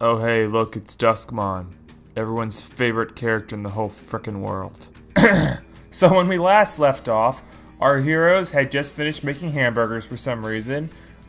Oh hey, look, it's Duskmon. Everyone's favorite character in the whole frickin' world. So when we last left off, our heroes had just finished making hamburgers for some reason.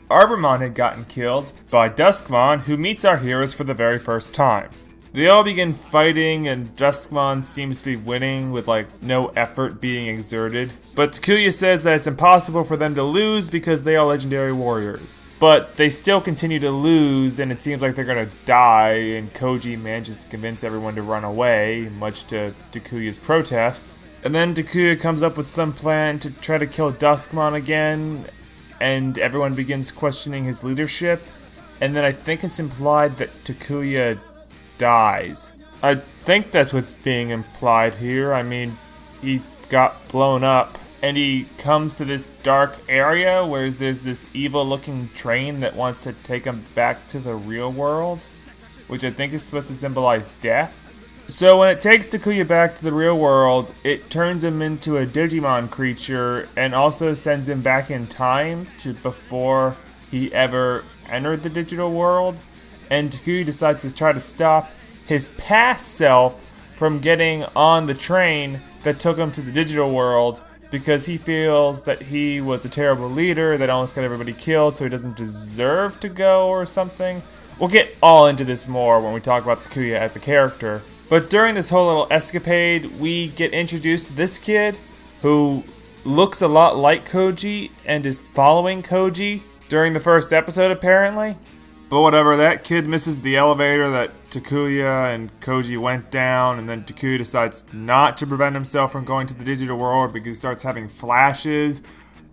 Arbamon had gotten killed by Duskmon, who meets our heroes for the very first time. They all begin fighting, and Duskmon seems to be winning with no effort being exerted. But Takuya says that it's impossible for them to lose because they are legendary warriors. But they still continue to lose, and it seems like they're gonna die, and Koji manages to convince everyone to run away, much to Takuya's protests. And then Takuya comes up with some plan to try to kill Duskmon again, and everyone begins questioning his leadership. And then I think it's implied that Takuya dies. I think that's what's being implied here. I mean, he got blown up, and he comes to this dark area where there's this evil-looking train that wants to take him back to the real world, which I think is supposed to symbolize death. So when it takes Takuya back to the real world, it turns him into a Digimon creature and also sends him back in time to before he ever entered the digital world. And Takuya decides to try to stop his past self from getting on the train that took him to the digital world because he feels that he was a terrible leader that almost got everybody killed, so he doesn't deserve to go or something. We'll get all into this more when we talk about Takuya as a character. But during this whole little escapade, we get introduced to this kid who looks a lot like Koji and is following Koji during the first episode, apparently. But whatever, that kid misses the elevator that Takuya and Koji went down, and then Takuya decides not to prevent himself from going to the digital world because he starts having flashes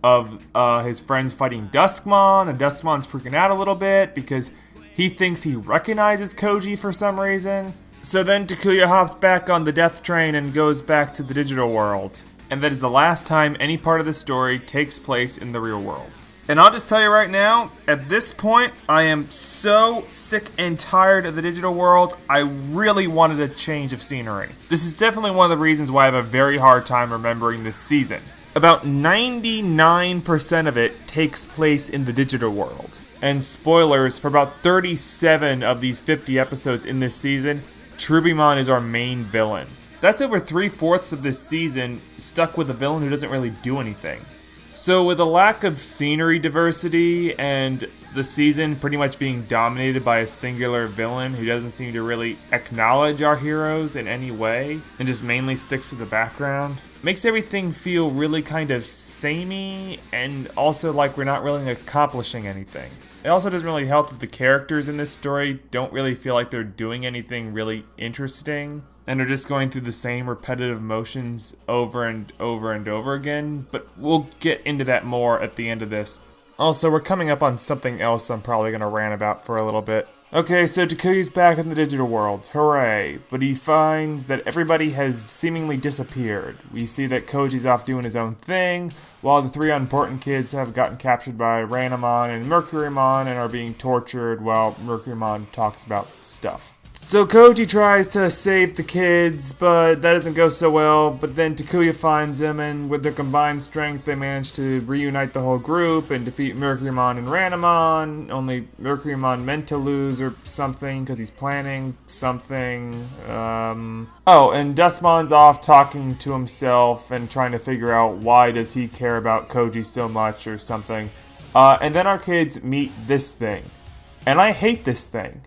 of his friends fighting Duskmon, and Duskmon's freaking out a little bit because he thinks he recognizes Koji for some reason. So then Takuya hops back on the death train and goes back to the digital world. And that is the last time any part of the story takes place in the real world. And I'll just tell you right now, at this point, I am so sick and tired of the digital world, I really wanted a change of scenery. This is definitely one of the reasons why I have a very hard time remembering this season. About 99% of it takes place in the digital world. And spoilers, for about 37 of these 50 episodes in this season, Trubimon is our main villain. That's over 3/4 of this season stuck with a villain who doesn't really do anything. So with a lack of scenery diversity and the season pretty much being dominated by a singular villain who doesn't seem to really acknowledge our heroes in any way and just mainly sticks to the background, makes everything feel really kind of samey and also like we're not really accomplishing anything. It also doesn't really help that the characters in this story don't really feel like they're doing anything really interesting and are just going through the same repetitive motions over and over and over again, but we'll get into that more at the end of this. Also, we're coming up on something else I'm probably going to rant about for a little bit. Okay, so Takuya's back in the digital world, hooray, but he finds that everybody has seemingly disappeared. We see that Koji's off doing his own thing, while the three unimportant kids have gotten captured by Ranamon and Mercurymon and are being tortured while Mercurymon talks about stuff. So Koji tries to save the kids, but that doesn't go so well, but then Takuya finds them, and with their combined strength they manage to reunite the whole group and defeat Mercurymon and Ranamon, only Mercurymon meant to lose or something because he's planning something. Oh, and Duskmon's off talking to himself and trying to figure out why does he care about Koji so much or something. And then our kids meet this thing, and I hate this thing.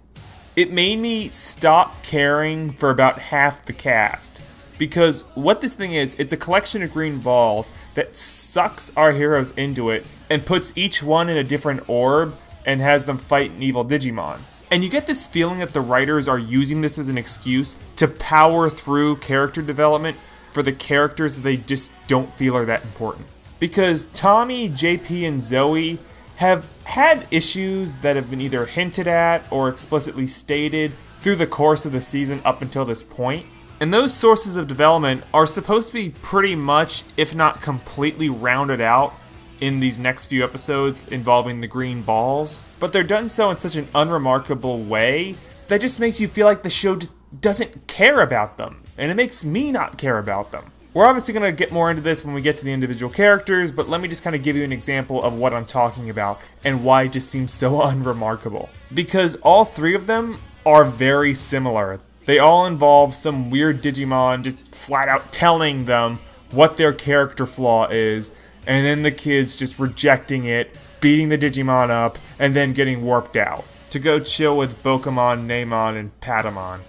It made me stop caring for about half the cast. Because what this thing is, it's a collection of green balls that sucks our heroes into it and puts each one in a different orb and has them fight an evil Digimon. And you get this feeling that the writers are using this as an excuse to power through character development for the characters that they just don't feel are that important. Because Tommy, JP, and Zoe have had issues that have been either hinted at or explicitly stated through the course of the season up until this point. And those sources of development are supposed to be pretty much, if not completely rounded out in these next few episodes involving the green balls. But they're done so in such an unremarkable way that just makes you feel like the show just doesn't care about them. And it makes me not care about them. We're obviously going to get more into this when we get to the individual characters, but let me just kind of give you an example of what I'm talking about and why it just seems so unremarkable. Because all three of them are very similar. They all involve some weird Digimon just flat out telling them what their character flaw is, and then the kids just rejecting it, beating the Digimon up, and then getting warped out to go chill with Bokumon, Neimon, and Patamon.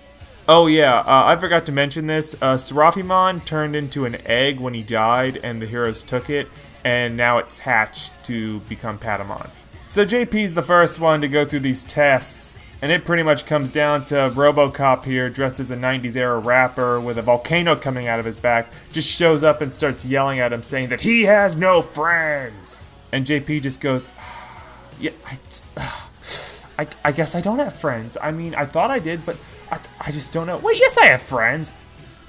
Oh yeah, I forgot to mention this. Serafimon turned into an egg when he died, and the heroes took it, and now it's hatched to become Patamon. So JP's the first one to go through these tests, and it pretty much comes down to RoboCop here, dressed as a 90s era rapper with a volcano coming out of his back, just shows up and starts yelling at him, saying that he has no friends. And JP just goes, yeah, I guess I don't have friends. I mean, I thought I did, but I just don't know. Wait, yes I have friends.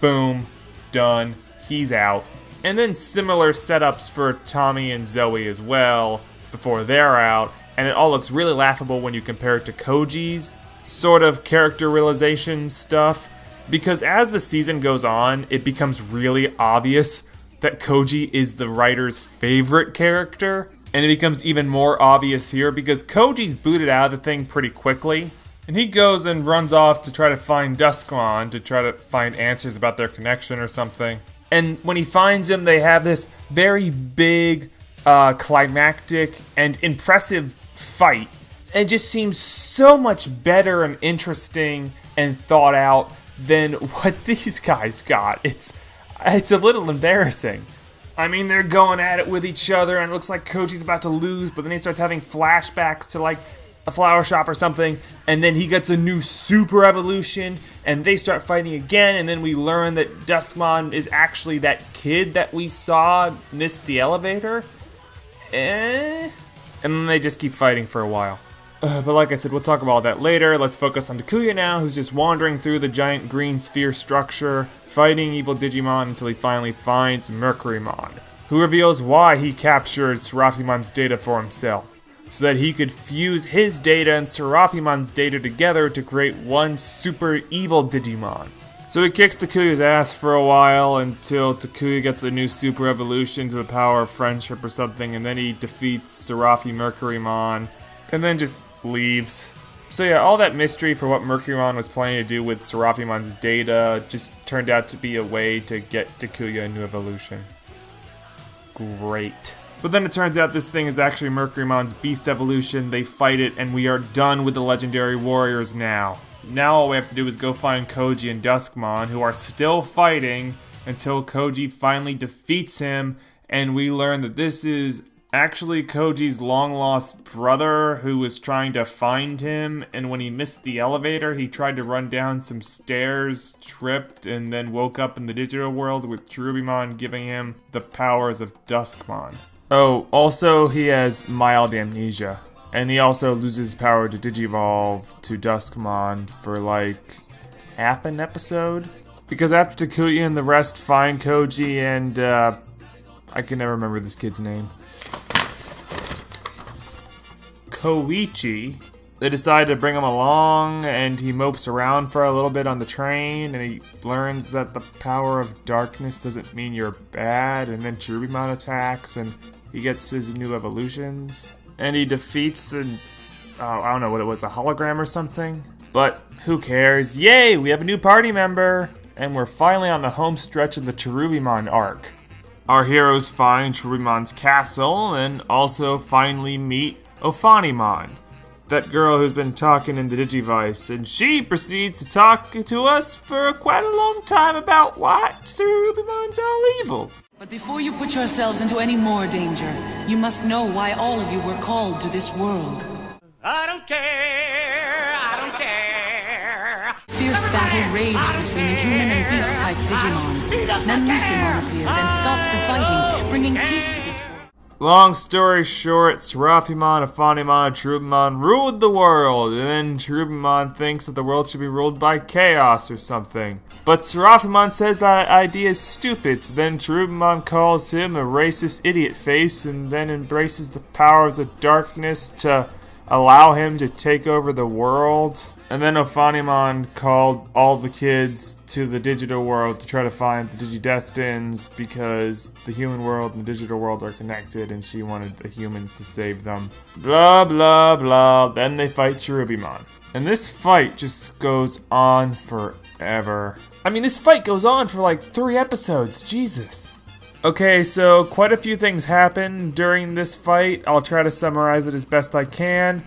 Boom. Done. He's out. And then similar setups for Tommy and Zoe as well before they're out. And it all looks really laughable when you compare it to Koji's sort of character realization stuff. Because as the season goes on, it becomes really obvious that Koji is the writer's favorite character. And it becomes even more obvious here because Koji's booted out of the thing pretty quickly. And he goes and runs off to try to find Duskmon to try to find answers about their connection or something. And when he finds him, they have this very big, climactic, and impressive fight. It just seems so much better and interesting and thought out than what these guys got. It's a little embarrassing. I mean, they're going at it with each other, and it looks like Koji's about to lose, but then he starts having flashbacks to, like, a flower shop or something, and then he gets a new super evolution, and they start fighting again, and then we learn that Duskmon is actually that kid that we saw miss the elevator. And then they just keep fighting for a while. But like I said, we'll talk about all that later. Let's focus on Takuya now, who's just wandering through the giant green sphere structure, fighting evil Digimon until he finally finds Mercurymon, who reveals why he captured Serafimon's data for himself, so that he could fuse his data and Serafimon's data together to create one super evil Digimon. So he kicks Takuya's ass for a while until Takuya gets a new super evolution to the power of friendship or something, and then he defeats Serafi Mercurymon, and then just leaves. So yeah, all that mystery for what Mercurymon was planning to do with Serafimon's data just turned out to be a way to get Takuya a new evolution. Great. But then it turns out this thing is actually Mercurymon's beast evolution. They fight it, and we are done with the legendary warriors now. Now all we have to do is go find Koji and Duskmon, who are still fighting until Koji finally defeats him, and we learn that this is actually Koji's long-lost brother who was trying to find him, and when he missed the elevator, he tried to run down some stairs, tripped, and then woke up in the digital world with Cherubimon giving him the powers of Duskmon. Oh, also he has mild amnesia, and he also loses power to Digivolve to Duskmon for like half an episode. Because after Takuya and the rest find Koji and, I can never remember this kid's name. Koichi, they decide to bring him along, and he mopes around for a little bit on the train, and he learns that the power of darkness doesn't mean you're bad, and then Cherubimon attacks, and he gets his new evolutions, and he defeats an, I don't know what it was, a hologram or something? But who cares? Yay, we have a new party member! And we're finally on the home stretch of the Cherubimon arc. Our heroes find Cherubimon's castle, and also finally meet Ophanimon, that girl who's been talking in the Digivice, and she proceeds to talk to us for quite a long time about why Cherubimon's all evil. But before you put yourselves into any more danger, you must know why all of you were called to this world. I don't care, I don't care. Fierce battle raged between the human and beast-type Digimon. Then Lucimon appeared and stopped the fighting, bringing peace to this world. Long story short, Serafimon, Ophanimon, and Cherubimon ruled the world, and then Cherubimon thinks that the world should be ruled by chaos or something. But Serafimon says that idea is stupid, so then Cherubimon calls him a racist idiot face, and then embraces the powers of darkness to allow him to take over the world. And then Ophanimon called all the kids to the digital world to try to find the Digidestins because the human world and the digital world are connected and she wanted the humans to save them. Blah, blah, blah. Then they fight Cherubimon. And this fight just goes on forever. I mean, this fight goes on for like 3 episodes. Jesus. Okay, so quite a few things happen during this fight. I'll try to summarize it as best I can.